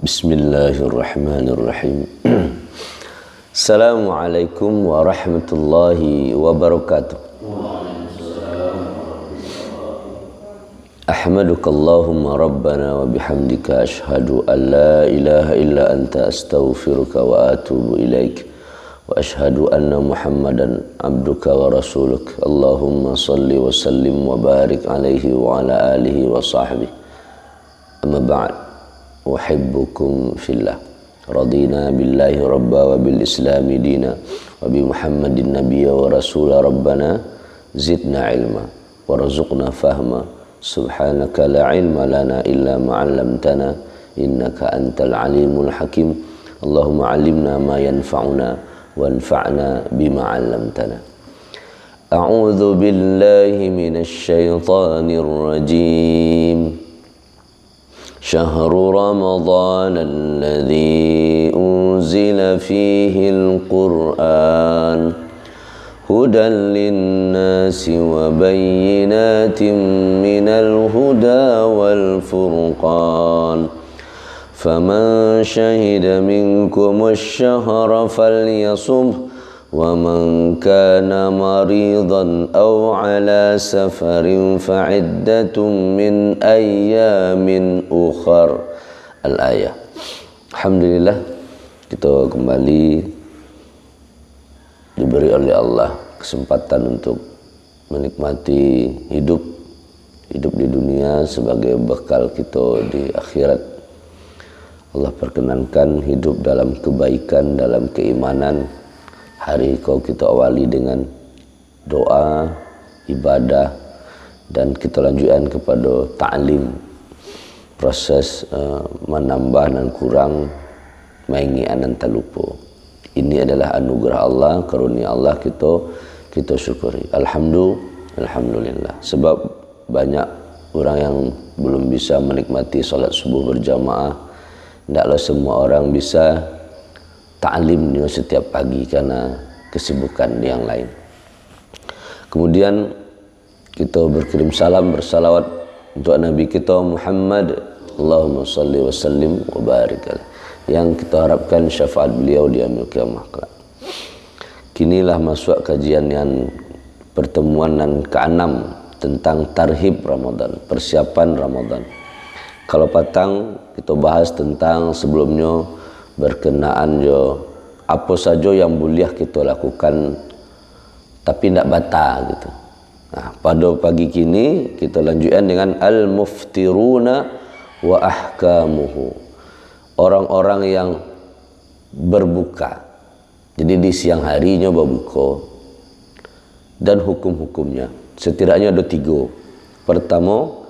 Bismillahirrahmanirrahim. Assalamualaikum warahmatullahi wabarakatuh. Ahmaduka Allahumma rabbana wa bihamdika ashhadu an la ilaha illa anta astaghfiruka wa atubu ilaik wa ashhadu anna Muhammadan abduka wa rasuluk. Allahumma salli wa sallim wa barik alaihi wa ala alihi wa sahbihi. Amma ba'd. Uhibbukum fillah. Radina billahi rabba wa bil islami dina wa bi Muhammadin nabiyya wa rasula. Rabbana zidna ilma warzuqna fahma. Subhanaka la ilma lana illa ma 'allamtana innaka antal alimul hakim. Allahumma 'allimna ma yanfa'una wanfa'na bima 'allamtana. A'udzu billahi minasy syaithanir rajim. شهر رمضان الذي أنزل فيه القرآن هدى للناس وبينات من الهدى والفرقان فمن شهد منكم الشهر فليصمه ومن كان مريضا أو على سفر فعدة من أيام أخر. Al-ayah. Alhamdulillah, kita kembali diberi oleh Allah kesempatan untuk menikmati hidup di dunia sebagai bekal kita di akhirat. Allah perkenankan hidup dalam kebaikan, dalam keimanan. Hari kau kita awali dengan doa, ibadah, dan kita lanjutkan kepada ta'lim, proses menambah dan kurang, mengingat dan tak lupa. Ini adalah anugerah Allah, karunia Allah, kita syukuri. Alhamdulillah. Sebab banyak orang yang belum bisa menikmati solat subuh berjamaah. Tidaklah semua orang bisa ta'lim setiap pagi karena kesibukan yang lain. Kemudian kita berkirim salam bersalawat untuk Nabi kita Muhammad. Allahumma salli wa sallim wa barik alaihi, yang kita harapkan syafaat beliau di yaumil qiyamah kelak. Kinilah masuk kajian yang pertemuan yang ke-6 tentang tarhib Ramadan, persiapan Ramadan. Kalau patang kita bahas tentang sebelumnya berkenaan apa saja yang boleh kita lakukan tapi tidak batal gitu. Nah, pada pagi kini kita lanjutkan dengan al-muftiruna wa ahkamuhu. Orang-orang yang berbuka. Jadi di siang harinya berbuka dan hukum-hukumnya. Setidaknya ada 3. Pertama,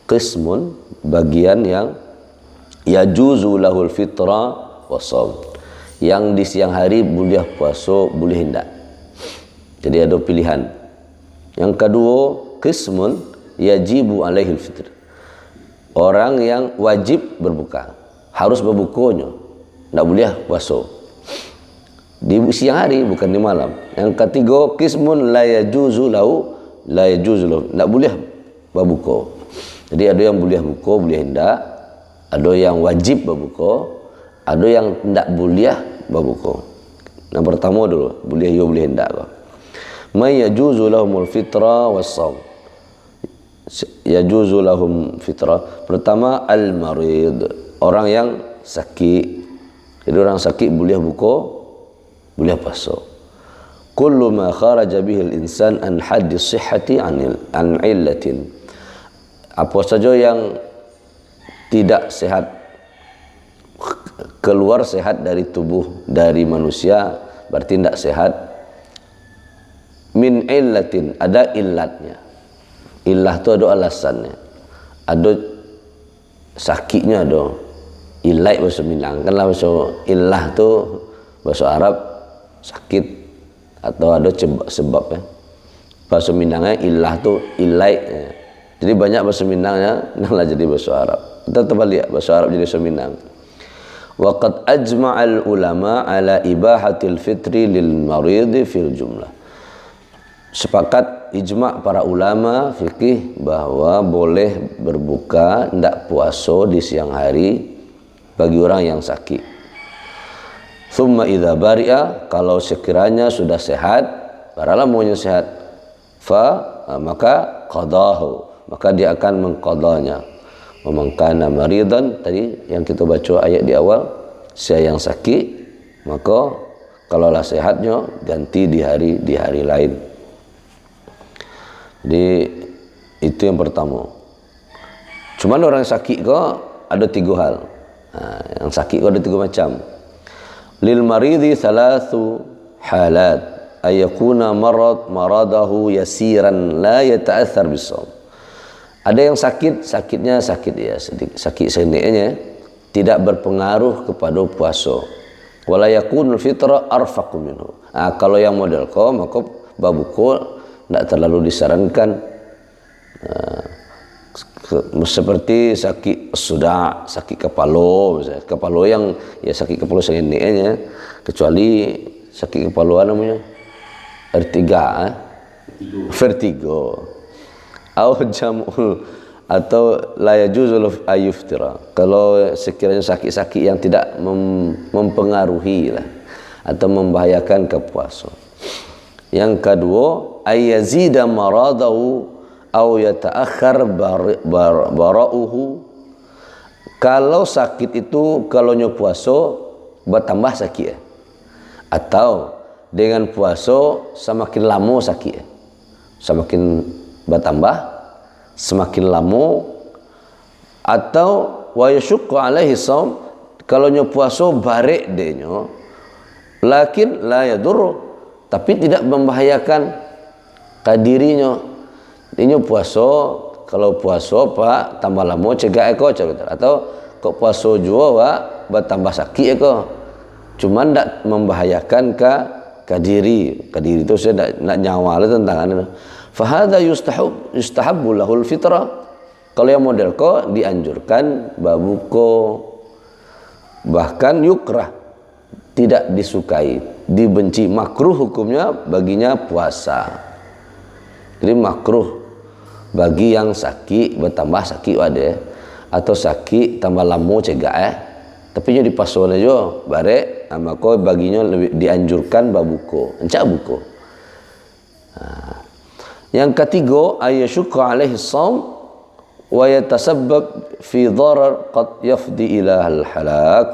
qismun, bagian yang yajuzu lahul fitra wasam, yang di siang hari boleh puasa, boleh hendak. Jadi ada pilihan. Yang kedua, qismun yajibu alaihil fitr, orang yang wajib berbuka, harus berbukanya, tidak boleh puasa di siang hari, bukan di malam. Yang ketiga, qismun la yajuzu lahu, tidak boleh berbuka. Jadi ada yang boleh buka, boleh hendak, ada yang wajib berbuka, ada yang tidak boleh berbuka. Yang pertama dulu, boleh ya boleh hendak. May yajuzu lahumul fitra was-shaum. Yajuzu lahum fitra. Pertama, al-marid, orang yang sakit. Jadi orang sakit boleh buka, boleh puasa. Kullu ma kharaja bihi al-insan an haddi sihhati an illatin. Apa saja yang tidak sehat, keluar sehat dari tubuh, dari manusia, berarti tidak sehat. Min illatin, ada illatnya. Illah itu ada alasannya, ada sakitnya, ada illat bahasa Minang. Kan lah bahasa illah tu bahasa Arab sakit atau ada sebab ya. Bahasa Minangnya illah tu illat ya. Jadi banyak bahasa Minangnya nah jadi bahasa Arab. Kita terbalik, bahasa Arab jadi bahasa Minang. Waqad ajma'al ulama ala ibahatil fitri lil maridi fil jumlah. Sepakat ijma' para ulama fikih bahwa boleh berbuka, tidak puasa di siang hari bagi orang yang sakit. Thumma idza bari'a, kalau sekiranya sudah sehat, baralah maunya sehat, maka qadahu, maka dia akan mengqadanya. Wa man kana maridan, tadi yang kita baca ayat di awal, siapa yang sakit, maka kalaulah sehatnya ganti di hari lain. Jadi itu yang pertama. Cuman orang sakit kok ada 3 hal. Yang sakit kok ada 3 macam. Lil maridi thalathu halat, ayakuna maradahu yasiran la yata'athar bisawm. Ada yang sakitnya sakit ya, sakit sendirinya tidak berpengaruh kepada puasa. Wala yakunul fitra arfaqu minhu. Kalau yang model ko, maka babuko tidak terlalu disarankan. Seperti sakit sudah, sakit kepala, misalnya kepala yang ya sakit kepala sendirinya, kecuali sakit kepala namanya vertigo, atau la yajuzul ayuftira. Kalau sekiranya sakit-sakit yang tidak mempengaruhi lah, atau membahayakan kepuasa. Yang kedua, ayazida maradahu aw yata'akhkhar bara'uhu. Kalau sakit itu kalau nyo puasa bertambah sakit ya, atau dengan puasa semakin lama sakit ya, semakin bertambah semakin lama, atau wa yashqu alaihi shaum, kalau nyo puasa barek denyo lakin la yadur, tapi tidak membahayakan kadirinya. Ini puasa, kalau puasa pak tambah lama cegah eko, atau kok puasa juga pak bertambah sakit eko, cuman tidak membahayakan kadiri itu saya nak nyawa lah tentang anu. Fahada yustahabbu lahul fitrah. Kalau yang model ko dianjurkan babuko, bahkan yukrah, tidak disukai, dibenci, makruh hukumnya baginya puasa. Jadi makruh bagi yang sakit bertambah sakit ada, atau sakit tambah lama cegah tapi nya dipasone jo barek, maka baginya lebih dianjurkan babuko, encak buko. Yang ketiga, ayyashqa alaihi shaum wa yatasabbab fi dharar qad yafdi ila al-halak.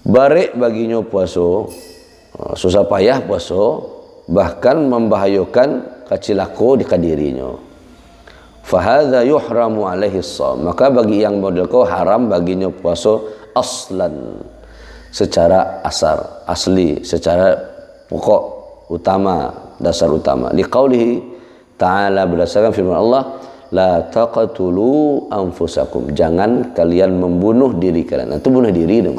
Barek baginya puasa, susah payah puasa, bahkan membahayakan kacilako di kadirinya. Fahadha yuhramu alaihi shaum, maka bagi yang model kau haram baginya puasa aslan, secara asli, secara pokok utama, dasar utama. Liqaulihi ta'ala, berdasarkan firman Allah, la taqtulu anfusakum, jangan kalian membunuh diri kalian. Itu bunuh diri dong.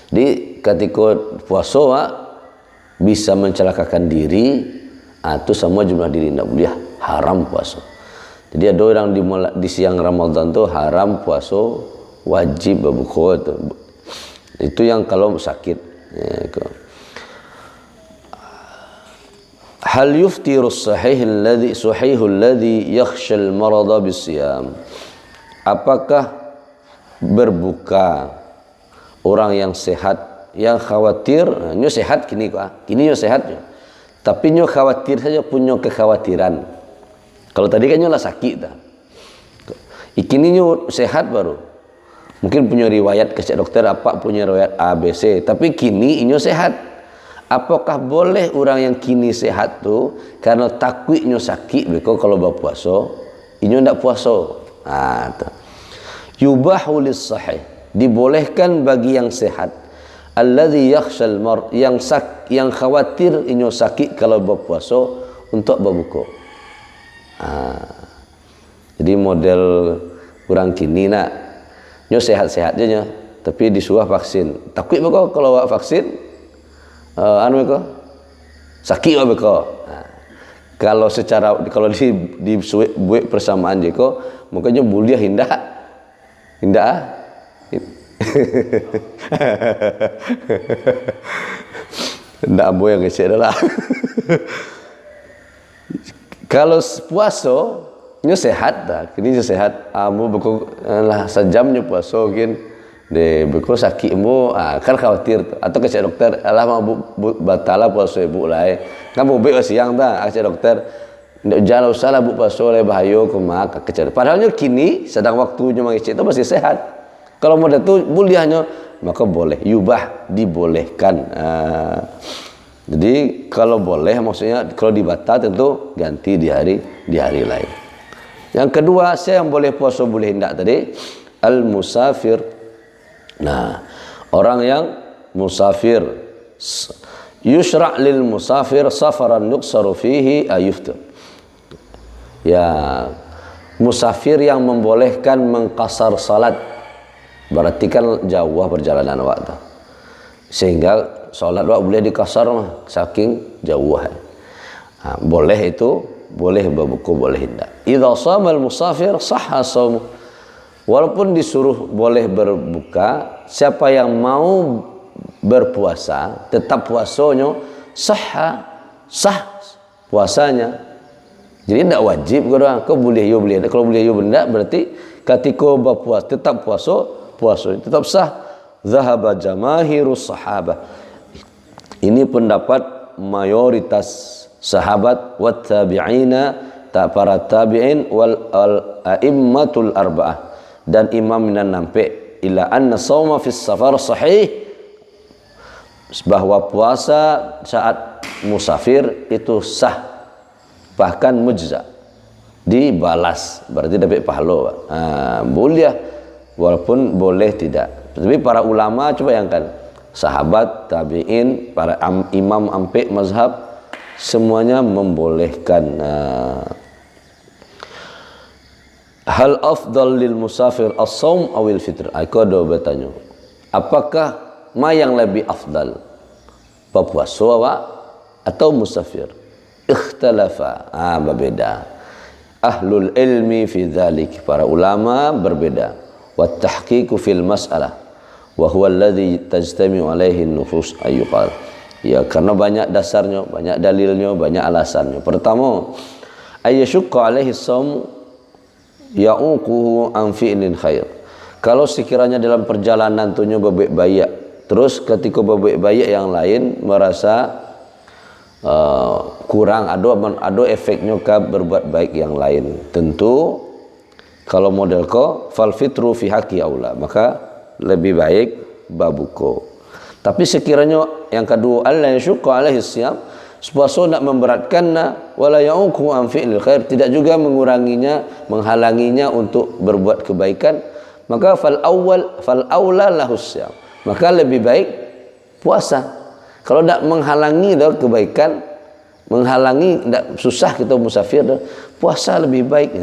Di ketika puasa bisa mencelakakan diri, itu semua jumlah diri tidak boleh, haram puasa. Jadi ada orang di siang Ramadan tu haram puasa, wajib berbuka tu. Itu yang kalau sakit. Hal yuftiru sahihul ladhi yakhsha al-marada bisiyam. Apakah berbuka orang yang sehat, yang khawatir, nyo sehat kini nyo sehat nyo, tapi nyo khawatir saja, punya kekhawatiran. Kalau tadi kan nyo lah sakit dah, kini nyo sehat baru, mungkin punya riwayat ke dokter apa, punya riwayat ABC, tapi kini nyo sehat. Apakah boleh orang yang kini sehat tu karena takut nyo sakit, beko kalau berpuasa, nyo ndak puasa? Yubahu lis-sahih, dibolehkan bagi yang sehat, alladhi yakhshal yang khawatir inyo sakit kalau berpuasa, untuk berbuka. Jadi model orang kini nak nyo sehat-sehat aja, tapi disuruh vaksin, takut beko kalau vaksin sakit beko. Kalau secara di buat persamaan jeko, makanya buliah indah ndak ambo yang gesek dah. Kalau puasa nyo sehat dah, kini nyo sehat, amu beko lah sejam nyo puasa mungkin De beko sakit mu kan khawatir tu. Atau ke dokter alah mau batala puasa ibu lah kan bu be siang ta ke dokter jangan usah lah bu puasa le bahayo kumak ke padahalnya kini sedang waktunya mengisi itu masih sehat. Kalau mau tu buliahnya maka boleh yubah dibolehkan. Jadi kalau boleh maksudnya kalau dibatal tentu ganti di hari lain. Yang kedua, saya yang boleh puasa boleh hendak tadi al musafir. Nah, orang yang musafir yusra' lil musafir safaran yuqsaru fihi ayuftir. Ya, musafir yang membolehkan mengqasar salat berarti kan jauh perjalanan waktu. Sehingga salat boleh dikasar mah saking jauh. Boleh itu, boleh berbuka, boleh tidak. Idza shamal musafir sahha shaum. Walaupun disuruh boleh berbuka, siapa yang mau berpuasa tetap puasanya sah puasanya. Jadi tidak wajib kau boleh yo boleh. Kalau boleh yo benda berarti ketika berpuasa tetap puasa tetap sah. Zahaba jamaahirus sahabah. Ini pendapat mayoritas sahabat wat tabi'ina, para tabi'in wal a'immatul arba'ah dan imam minan nampe ila anna shauma fis safar sahih, bahwa puasa saat musafir itu sah bahkan mujza, dibalas berarti dapat pahala. Boleh walaupun boleh tidak. Tapi para ulama coba bayangkan, sahabat, tabi'in, para imam ampe mazhab semuanya membolehkan. Hal afdal lil musafir as-shaum awil fitr. Aku ada bertanya, apakah yang lebih afdal, berpuasa atau musafir? Ikhtalafa, berbeda. Ahlul ilmi fi dzalik, para ulama berbeda. Wa tahqiqu fil mas'alah wa huwa alladhi tajtami'u alaihi an-nufus ayyuqal. Ya, karena banyak dasarnya, banyak dalilnya, banyak alasannya. Pertama, ayyashqa alaihi shaum ya'uquhu an fi'lin khair. Kalau sekiranya dalam perjalanan tu nyoba baik-baik, terus ketika baik-baik yang lain merasa kurang, ada efeknya ke berbuat baik yang lain, tentu kalau model ko fal fitru fi haqqi aula, maka lebih baik babuko. Tapi sekiranya yang kedua, Allah yashqa alaihi siyam, puasa nak memberatkanna, wala ya'uqu an fi'lil khair, tidak juga menguranginya, menghalanginya untuk berbuat kebaikan, maka fal aula lahu siyam, maka lebih baik puasa. Kalau tak menghalangi dah kebaikan, menghalangi tak susah kita musafir dah, puasa lebih baik.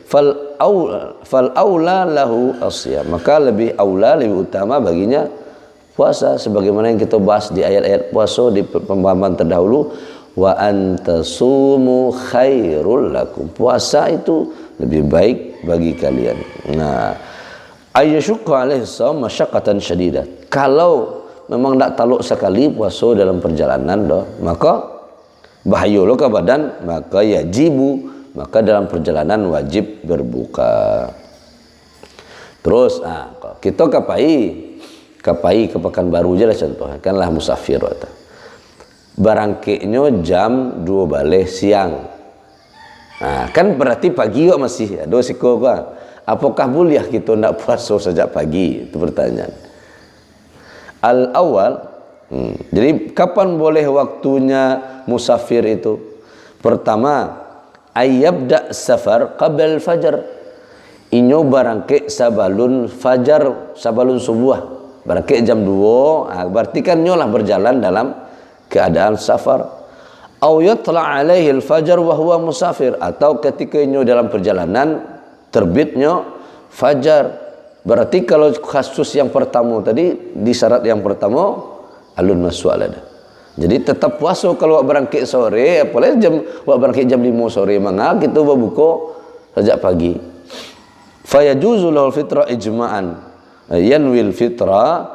Fal aula lahu asyam, maka lebih aula, lebih utama baginya puasa, sebagaimana yang kita bahas di ayat-ayat puasa di pembahasan terdahulu. Wa antasumu khairul lakum, puasa itu lebih baik bagi kalian. Nah, ayyashqa alaihi shaum masyaqqatan syadidah, kalau memang tak taluk sekali puasa dalam perjalanan dah, maka bahaya lo ke badan, maka yajibu, maka dalam perjalanan wajib berbuka. Terus kita kapai ke Pekanbaru je lah contohnya, kanlah musafir waktu. Barangkeknya jam 2 balik siang. Kan berarti pagi juga masih ada siko gua. Apakah boleh kita nak puasa sejak pagi? Itu pertanyaan. Al-awwal, jadi kapan boleh waktunya musafir itu? Pertama, ayyabda safar qabl fajar. Inyo barangke sabalun fajar, sabalun subuh. Barangke jam 2, berarti kan nyolah berjalan dalam keadaan safar. Au yatla alaihi al-fajar wa huwa musafir, atau ketika inyo dalam perjalanan terbitnya fajar. Berarti kalau kasus yang pertama tadi, di syarat yang pertama alun masuk ada. Jadi tetap puasa kalau berangkit sore, apalagi berangkit jam 5 sore, maka kita berbuka sejak pagi. Fayajuzu lahu fitra ijma'an, yanwil fitra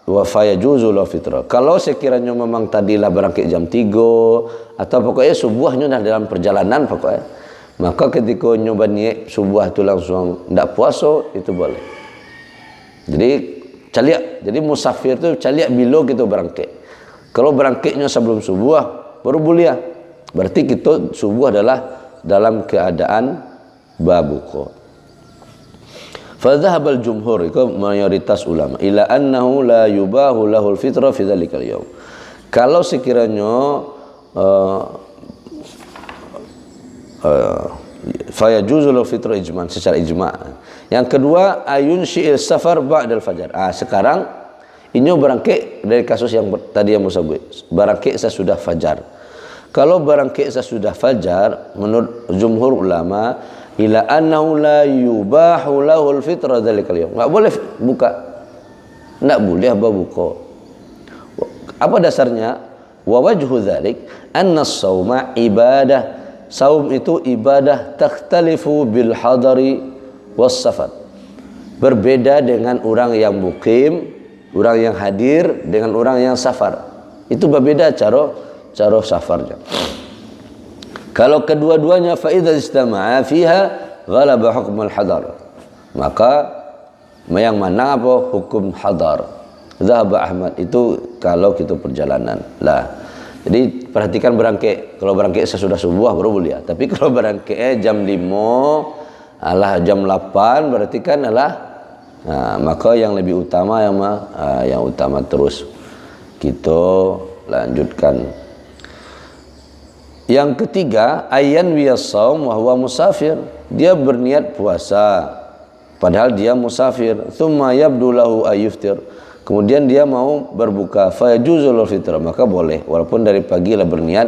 wa fayajuzu lahu fitra. Kalau sekiranya memang tadilah berangkit jam 3 atau pokoknya subuhnya dah dalam perjalanan pokoknya, maka ketika nyoba niat subuh itu langsung tidak puasa, itu boleh. Jadi caliak. Jadi musafir itu caliak bilo kita berangkit. Kalau berangkitnya sebelum subuh baru bulia. Berarti kita subuh adalah dalam keadaan babuko. Fadhahabal jumhur, itu mayoritas ulama, ila annahu la yubahu lahul fitra fi dzalikal yaum. Kalau sekiranya fayajuzu lahu fitra ijma', secara ijma'. Yang kedua, ayun syi'il safar ba'dal fajar. Sekarang ini berangkit dari kasus yang tadi yang musabih. Berangkit sesudah fajar. Kalau berangkit sesudah fajar, menurut jumhur ulama, ila annahu la yubahu lahul fitra dzalikal yaum. Enggak boleh buka. Enggak boleh berbuka. Apa dasarnya? Wa wajhu dzalik anna as-shauma ibadah. Saum itu ibadah takhtalifu bil hadari was safar. Berbeda dengan orang yang mukim, orang yang hadir dengan orang yang safar. Itu berbeda cara safarnya. Kalau kedua-duanya fa idza istama'a fiha ghalaba hukmul hadar. Maka yang mana apa hukum hadar? Zahaba Ahmad itu kalau kita perjalanan. Lah. Jadi perhatikan berangkit. Kalau berangkit sesudah subuh baru boleh. Tapi kalau berangkit jam 5 alah jam 8 berarti kan maka yang lebih utama yang utama terus kita lanjutkan. Yang ketiga, ayyan wiyas-shaum wa huwa musafir. Dia berniat puasa padahal dia musafir. Tsumma yabdu lahu ayyuftir. Kemudian dia mau berbuka, fa yajuzul fitra, maka boleh walaupun dari pagi lah berniat,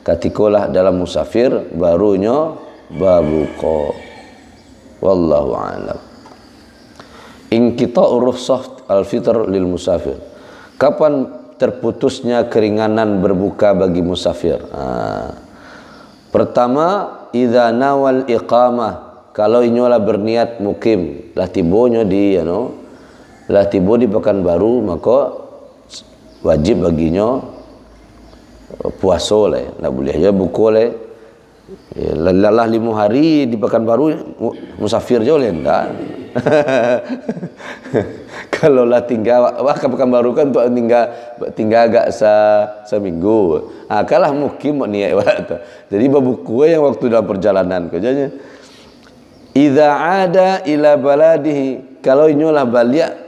katikolah dalam musafir barunya berbuka. Wallahu a'lam. Inqita'ur rukhsah al-fitr lil musafir. Kapan terputusnya keringanan berbuka bagi musafir? Pertama, idza nawal iqamah, kalau inyolah berniat mukim, lah tibonya di lah tiba di Pekanbaru, maka wajib baginya puasa lah, tak boleh aja buka lah. Lalah 5 hari di Pekanbaru musafir je boleh tak? Kalau lah tinggal ke Pekanbaru kan tu tinggal agak seminggu. Kalah mukim niat waktu. Jadi berbuku yang waktu dalam perjalanan kerjanya. Idza ada ila baladihi, kalau inyolah balik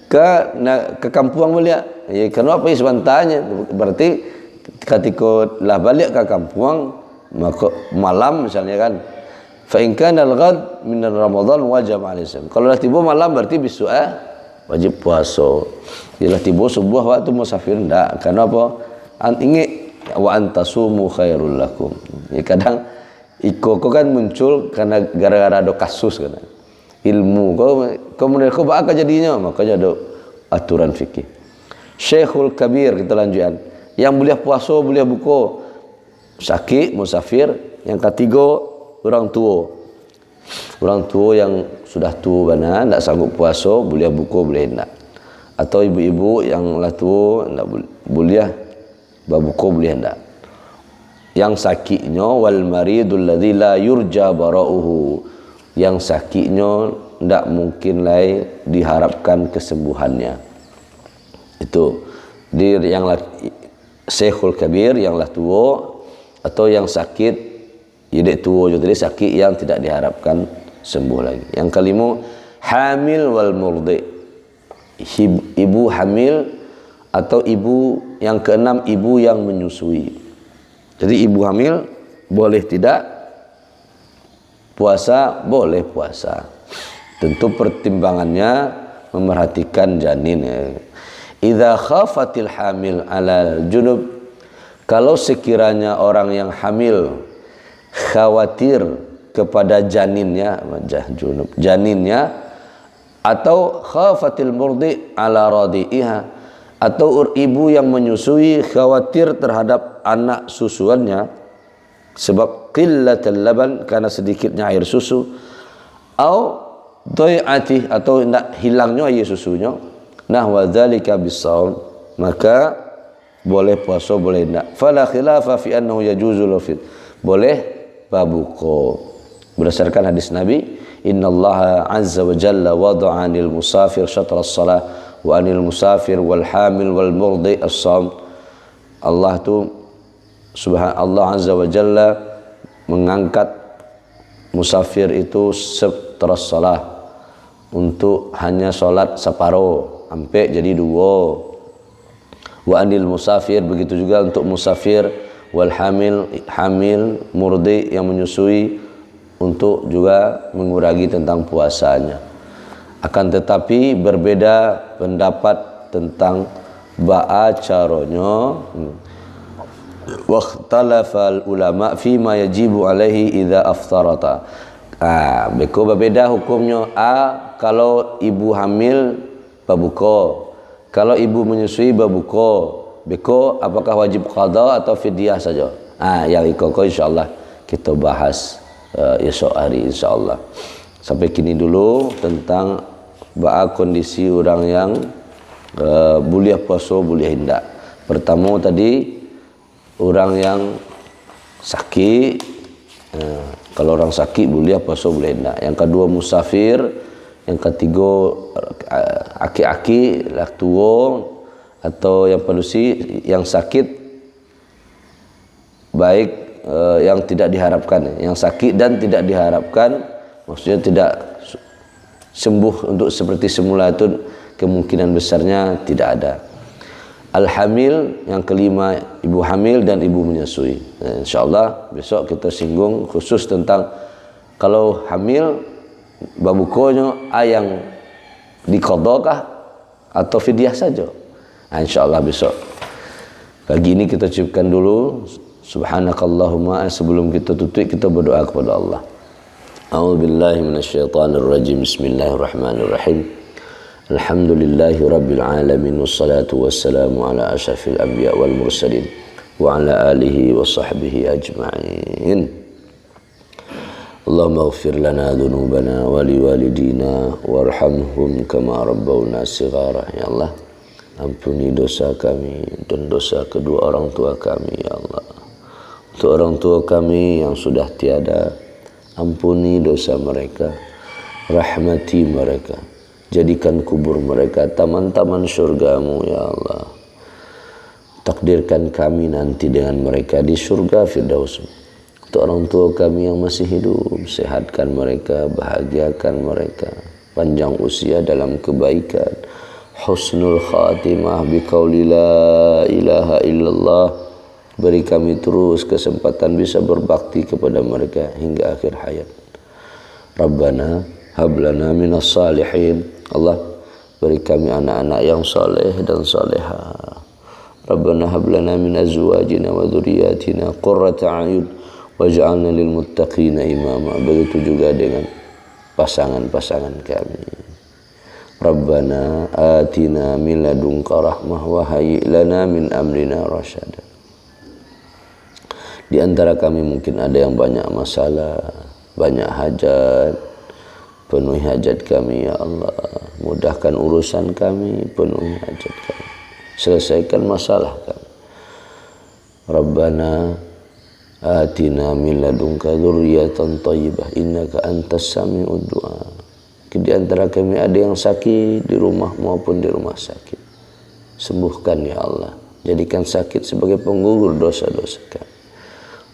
ke kampung beliau. Kenapa sebentarnya? Berarti ketika lah balik ke kampung, maka malam misalnya kan, fa in kana al-ghad min Ramadan wajib alaihi. Kalau lah tiba malam berarti besok wajib puasa. Bila tiba subuh waktu musafir ndak. Kenapa? Ingat wa antasumu khairul lakum. Kadang iko kan muncul karena gara-gara ada kasus kan. Ilmu kau menurut apa jadinya, makanya ada aturan fikih. Syekhul Kabir, kita lanjutkan, yang boleh puasa boleh buka, sakit musafir. Yang ketiga, orang tua yang sudah tua bana tak sanggup puasa boleh buka boleh tak, atau ibu-ibu yang lah tua tak boleh berbuka boleh tak. Yang sakitnya wal maridul ladzi la yurja bara'uhu, yang sakitnya tidak mungkin lagi diharapkan kesembuhannya. Itu dia yang Syekhul Kabir yang lah tua, atau yang sakit jadi tua juga, jadi sakit yang tidak diharapkan sembuh lagi. Yang kelima, hamil wal murdi, ibu hamil, atau ibu yang keenam, ibu yang menyusui. Jadi ibu hamil boleh tidak puasa, boleh puasa. Tentu pertimbangannya memerhatikan janin. Idza khafatil hamil ala junub, kalau sekiranya orang yang hamil khawatir kepada janinnya, atau khafatil murdi ala radi'iha, atau ibu yang menyusui khawatir terhadap anak susuannya sebab qillatul laban, karena sedikitnya air susu, au dhai'ati, atau nak hilangnya air susunya, nahwa dzalika bisawm, maka boleh puasa boleh tidak. Fala khilafa fi annahu yajuzu lafid, boleh babuko berdasarkan hadis Nabi, innallaha azza wa jalla wada'a anil musafir syatra as-salah wa anil musafir wal hamil wal murdi as-shaum. Allah tu Allah azza wa jalla mengangkat musafir itu setras salah untuk hanya solat separuh sampai jadi 2. Wa anil musafir, begitu juga untuk musafir, wal hamil murdi yang menyusui, untuk juga mengurangi tentang puasanya. Akan tetapi berbeda pendapat tentang ba'a caronyo. Waqtalafal ulama fima yajibu alaihi idza aftarata. Beko berbeda hukumnya. Kalau ibu hamil berbuka, kalau ibu menyusui berbuka. Beko apakah wajib qada atau fidyah saja? Yang ikut insyaallah kita bahas esok hari insyaallah. Sampai kini dulu tentang ba'a kondisi orang yang boleh puasa boleh hendak. Pertama tadi orang yang sakit, kalau orang sakit boleh puasa boleh hendak. Yang kedua musafir, yang ketiga aki-aki lah tua atau yang pelusi, yang sakit baik yang tidak diharapkan, yang sakit dan tidak diharapkan, maksudnya tidak sembuh untuk seperti semula, itu kemungkinan besarnya tidak ada. Al-hamil, yang kelima ibu hamil dan ibu menyusui. InsyaAllah besok kita singgung khusus tentang kalau hamil babukonya yang diqadakah atau fidyah saja. InsyaAllah besok. Pagi ini kita cukupkan dulu. Subhanakallahumma, sebelum kita tutup kita berdoa kepada Allah. A'udzubillahi minasyaitonirrajim. Bismillahirrahmanirrahim. Alhamdulillahi rabbil alamin, wassalatu wassalamu ala asyrafil anbiya wal mursalin wa ala alihi wa sahbihi ajma'in. Allahumma ighfir lana dhunubana wa liwalidina warhamhum kama rabbawna shighara. Ya Allah, ampuni dosa kami dan dosa kedua orang tua kami. Ya Allah, untuk orang tua kami yang sudah tiada, ampuni dosa mereka, rahmati mereka, jadikan kubur mereka taman-taman syurga-Mu. Ya Allah, takdirkan kami nanti dengan mereka di surga Firdaus. Untuk orang tua kami yang masih hidup, sehatkan mereka, bahagiakan mereka, panjang usia dalam kebaikan, husnul khatimah biqauli la ilaha illallah. Beri kami terus kesempatan bisa berbakti kepada mereka hingga akhir hayat. Rabbana hablana minas salihin. Allah, beri kami anak-anak yang saleh dan salehah. Rabbana hablana min azwajina wa dzurriyyatina qurrata a'yun waj'alna lil muttaqina imama. Begitu juga dengan pasangan-pasangan kami. Rabbana atina min ladunka rahmah wa hayyi lana min amrina rasyada. Di antara kami mungkin ada yang banyak masalah, banyak hajat. Penuhi hajat kami ya Allah. Mudahkan urusan kami, penuhi hajat kami. Selesaikan masalah kami. Rabbana atina min ladunka dzurriyyatan thayyibah innaka antas sami'ud du'a. Di antara kami ada yang sakit di rumah maupun di rumah sakit. Sembuhkan ya Allah. Jadikan sakit sebagai penggugur dosa-dosa kami.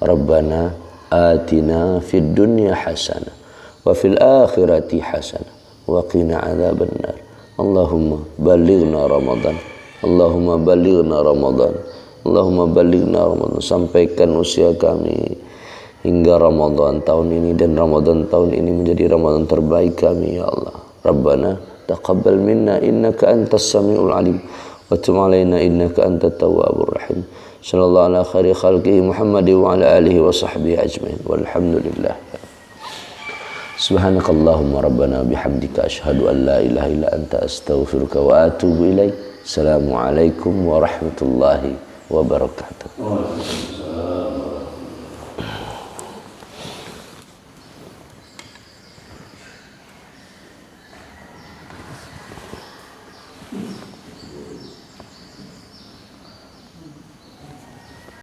Rabbana atina fid dunya hasanah wa fil akhirati hasanah wa qina adzabannar. Allahumma ballighna Ramadan. Allahumma ballighna Ramadan. Allahumma ballighna Ramadan. Sampaikan usia kami hingga Ramadan tahun ini, dan Ramadan tahun ini menjadi Ramadan terbaik kami ya Allah. Rabbana taqabbal minna innaka antas samiul alim wa tub alaina innaka antat tawwabur rahim. Sallallahu ala khairi khalqihi Muhammadi wa ala alihi wa sahbihi ajmain. Walhamdulillah. Subhanakallahumma rabbana bihamdika asyhadu an la ilaha illa anta astaghfiruka wa atubu ilaik. Assalamualaikum warahmatullahi wabarakatuh.